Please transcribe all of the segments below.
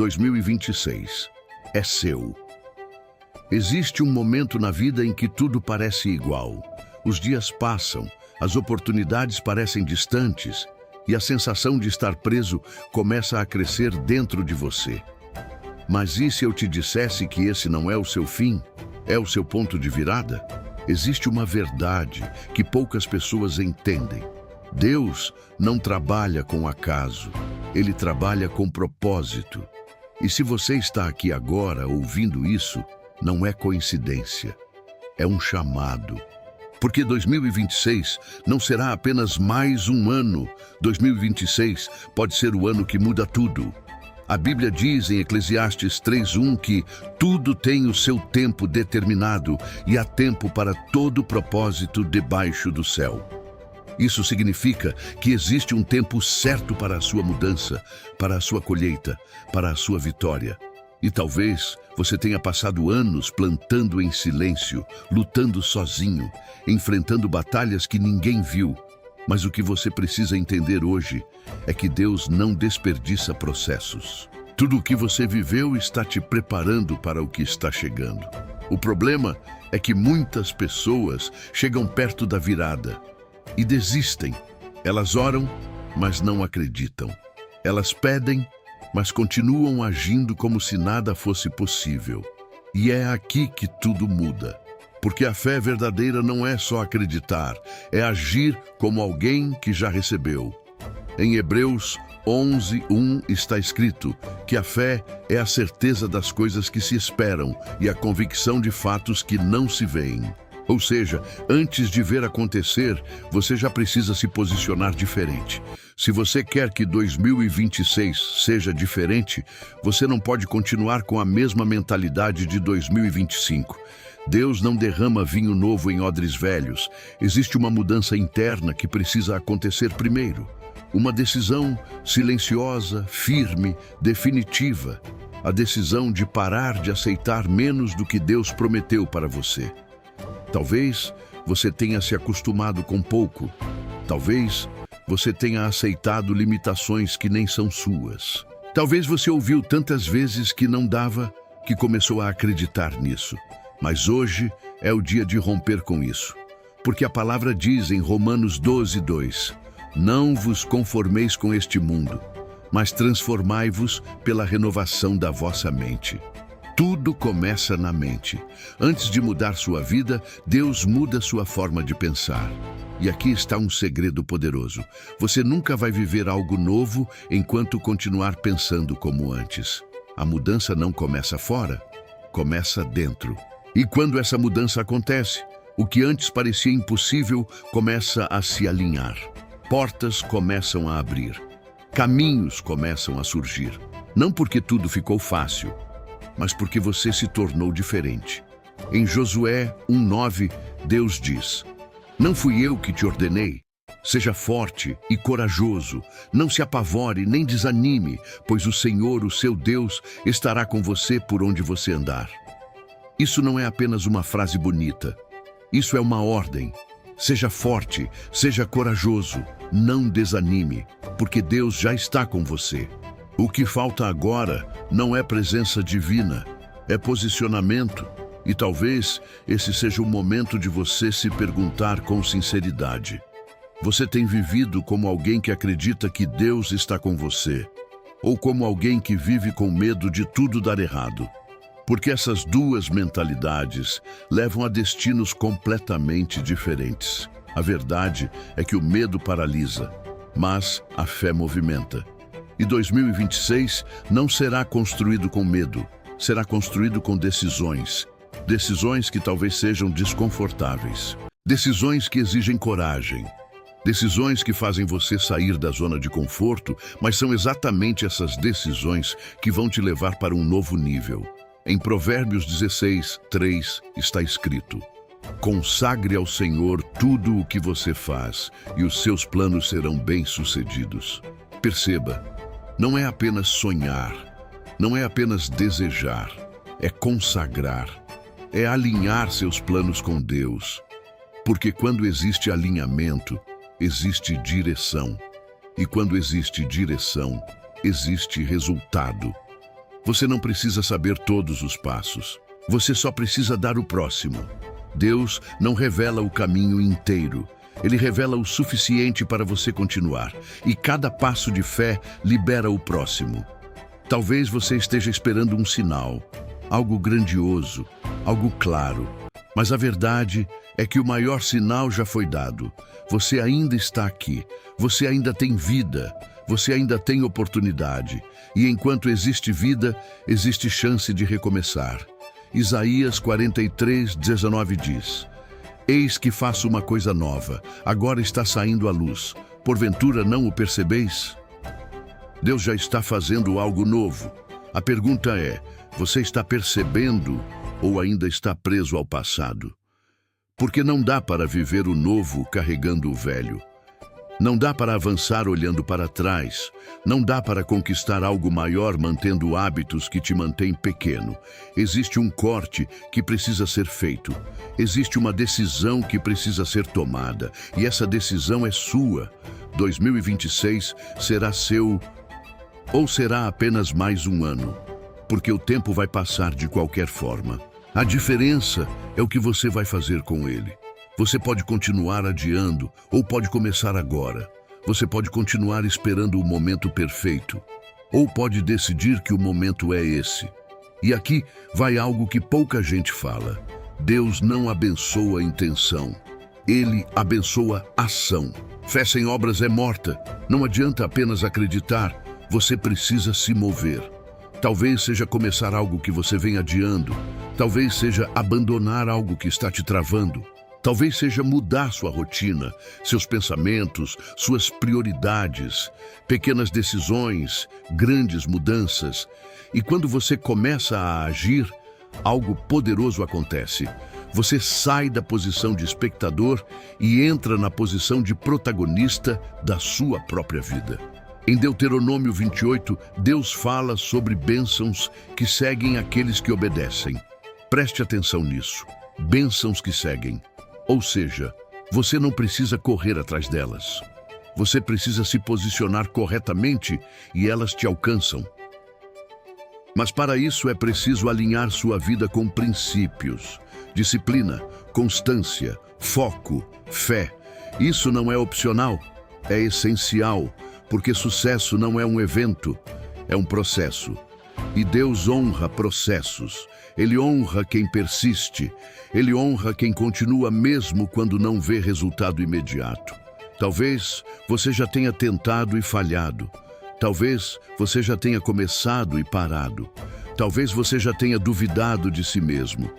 2026 é seu. Existe um momento na vida em que tudo parece igual. Os dias passam, as oportunidades parecem distantes e a sensação de estar preso começa a crescer dentro de você. Mas e se eu te dissesse que esse não é o seu fim? É o seu ponto de virada? Existe uma verdade que poucas pessoas entendem. Deus não trabalha com acaso, Ele trabalha com propósito. E se você está aqui agora ouvindo isso, não é coincidência, é um chamado. Porque 2026 não será apenas mais um ano. 2026 pode ser o ano que muda tudo. A Bíblia diz em Eclesiastes 3:1 que tudo tem o seu tempo determinado e há tempo para todo propósito debaixo do céu. Isso significa que existe um tempo certo para a sua mudança, para a sua colheita, para a sua vitória. E talvez você tenha passado anos plantando em silêncio, lutando sozinho, enfrentando batalhas que ninguém viu. Mas o que você precisa entender hoje é que Deus não desperdiça processos. Tudo o que você viveu está te preparando para o que está chegando. O problema é que muitas pessoas chegam perto da virada e desistem. Elas oram, mas não acreditam. Elas pedem, mas continuam agindo como se nada fosse possível. E é aqui que tudo muda. Porque a fé verdadeira não é só acreditar, é agir como alguém que já recebeu. Em Hebreus 11:1 está escrito que a fé é a certeza das coisas que se esperam e a convicção de fatos que não se veem. Ou seja, antes de ver acontecer, você já precisa se posicionar diferente. Se você quer que 2026 seja diferente, você não pode continuar com a mesma mentalidade de 2025. Deus não derrama vinho novo em odres velhos. Existe uma mudança interna que precisa acontecer primeiro. Uma decisão silenciosa, firme, definitiva. A decisão de parar de aceitar menos do que Deus prometeu para você. Talvez você tenha se acostumado com pouco. Talvez você tenha aceitado limitações que nem são suas. Talvez você ouviu tantas vezes que não dava, que começou a acreditar nisso. Mas hoje é o dia de romper com isso. Porque a palavra diz em Romanos 12:2, não vos conformeis com este mundo, mas transformai-vos pela renovação da vossa mente. Tudo começa na mente. Antes de mudar sua vida, Deus muda sua forma de pensar. E aqui está um segredo poderoso. Você nunca vai viver algo novo enquanto continuar pensando como antes. A mudança não começa fora, começa dentro. E quando essa mudança acontece, o que antes parecia impossível começa a se alinhar. Portas começam a abrir. Caminhos começam a surgir. Não porque tudo ficou fácil, mas porque você se tornou diferente. Em Josué 1:9, Deus diz, não fui eu que te ordenei? Seja forte e corajoso, não se apavore nem desanime, pois o Senhor, o seu Deus, estará com você por onde você andar. Isso não é apenas uma frase bonita. Isso é uma ordem. Seja forte, seja corajoso, não desanime, porque Deus já está com você. O que falta agora não é presença divina, é posicionamento. E talvez esse seja o momento de você se perguntar com sinceridade. Você tem vivido como alguém que acredita que Deus está com você? Ou como alguém que vive com medo de tudo dar errado? Porque essas duas mentalidades levam a destinos completamente diferentes. A verdade é que o medo paralisa, mas a fé movimenta. E 2026 não será construído com medo, será construído com decisões. Decisões que talvez sejam desconfortáveis. Decisões que exigem coragem. Decisões que fazem você sair da zona de conforto, mas são exatamente essas decisões que vão te levar para um novo nível. Em Provérbios 16:3 está escrito, consagre ao Senhor tudo o que você faz, e os seus planos serão bem-sucedidos. Perceba, não é apenas sonhar, não é apenas desejar, é consagrar, é alinhar seus planos com Deus. Porque quando existe alinhamento, existe direção. E quando existe direção, existe resultado. Você não precisa saber todos os passos. Você só precisa dar o próximo. Deus não revela o caminho inteiro. Ele revela o suficiente para você continuar. E cada passo de fé libera o próximo. Talvez você esteja esperando um sinal, algo grandioso, algo claro. Mas a verdade é que o maior sinal já foi dado. Você ainda está aqui. Você ainda tem vida. Você ainda tem oportunidade. E enquanto existe vida, existe chance de recomeçar. Isaías 43:19 diz: Eis que faço uma coisa nova, agora está saindo à luz. Porventura não o percebeis? Deus já está fazendo algo novo. A pergunta é, você está percebendo ou ainda está preso ao passado? Porque não dá para viver o novo carregando o velho. Não dá para avançar olhando para trás. Não dá para conquistar algo maior mantendo hábitos que te mantêm pequeno. Existe um corte que precisa ser feito. Existe uma decisão que precisa ser tomada. E essa decisão é sua. 2026 será seu ou será apenas mais um ano? Porque o tempo vai passar de qualquer forma. A diferença é o que você vai fazer com ele. Você pode continuar adiando ou pode começar agora. Você pode continuar esperando o momento perfeito ou pode decidir que o momento é esse. E aqui vai algo que pouca gente fala. Deus não abençoa a intenção. Ele abençoa a ação. Fé sem obras é morta. Não adianta apenas acreditar. Você precisa se mover. Talvez seja começar algo que você vem adiando. Talvez seja abandonar algo que está te travando. Talvez seja mudar sua rotina, seus pensamentos, suas prioridades, pequenas decisões, grandes mudanças. E quando você começa a agir, algo poderoso acontece. Você sai da posição de espectador e entra na posição de protagonista da sua própria vida. Em Deuteronômio 28, Deus fala sobre bênçãos que seguem aqueles que obedecem. Preste atenção nisso. Bênçãos que seguem. Ou seja, você não precisa correr atrás delas. Você precisa se posicionar corretamente e elas te alcançam. Mas para isso é preciso alinhar sua vida com princípios, disciplina, constância, foco, fé. Isso não é opcional, é essencial, porque sucesso não é um evento, é um processo. E Deus honra processos. Ele honra quem persiste. Ele honra quem continua mesmo quando não vê resultado imediato. Talvez você já tenha tentado e falhado. Talvez você já tenha começado e parado. Talvez você já tenha duvidado de si mesmo.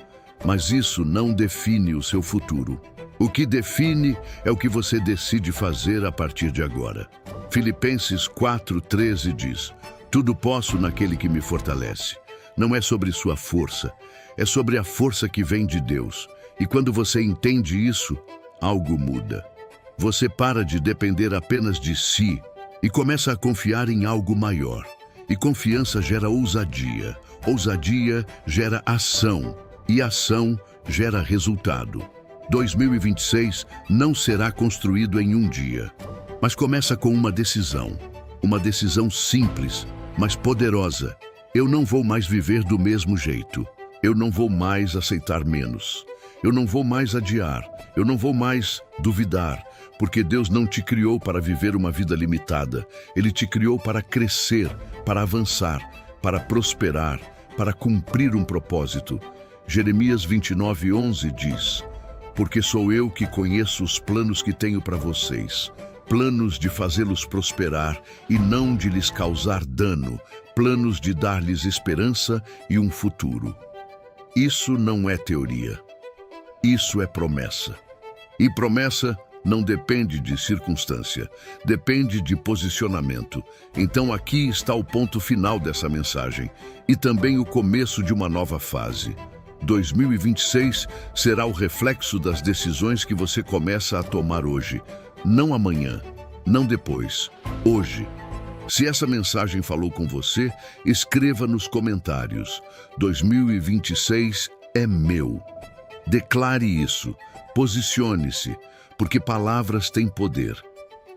Mas isso não define o seu futuro. O que define é o que você decide fazer a partir de agora. Filipenses 4:13 diz: Tudo posso naquele que me fortalece. Não é sobre sua força, é sobre a força que vem de Deus. E quando você entende isso, algo muda. Você para de depender apenas de si e começa a confiar em algo maior. E confiança gera ousadia. Ousadia gera ação. E ação gera resultado. 2026 não será construído em um dia, mas começa com uma decisão. Uma decisão simples, mas poderosa. Eu não vou mais viver do mesmo jeito. Eu não vou mais aceitar menos. Eu não vou mais adiar. Eu não vou mais duvidar. Porque Deus não te criou para viver uma vida limitada. Ele te criou para crescer, para avançar, para prosperar, para cumprir um propósito. Jeremias 29:11 diz: Porque sou eu que conheço os planos que tenho para vocês. Planos de fazê-los prosperar e não de lhes causar dano. Planos de dar-lhes esperança e um futuro. Isso não é teoria. Isso é promessa. E promessa não depende de circunstância, depende de posicionamento. Então aqui está o ponto final dessa mensagem e também o começo de uma nova fase. 2026 será o reflexo das decisões que você começa a tomar hoje. Não amanhã, não depois, hoje. Se essa mensagem falou com você, escreva nos comentários. 2026 é meu. Declare isso, posicione-se, porque palavras têm poder.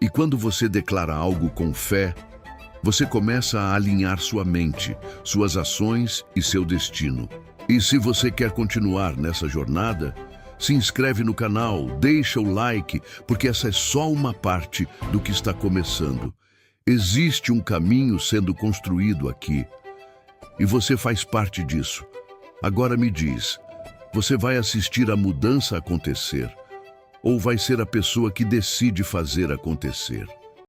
E quando você declara algo com fé, Você começa a alinhar sua mente, suas ações e seu destino. E se você quer continuar nessa jornada, se inscreve no canal, deixa o like, porque essa é só uma parte do que está começando. Existe um caminho sendo construído aqui, e você faz parte disso. Agora me diz, você vai assistir a mudança acontecer, ou vai ser a pessoa que decide fazer acontecer?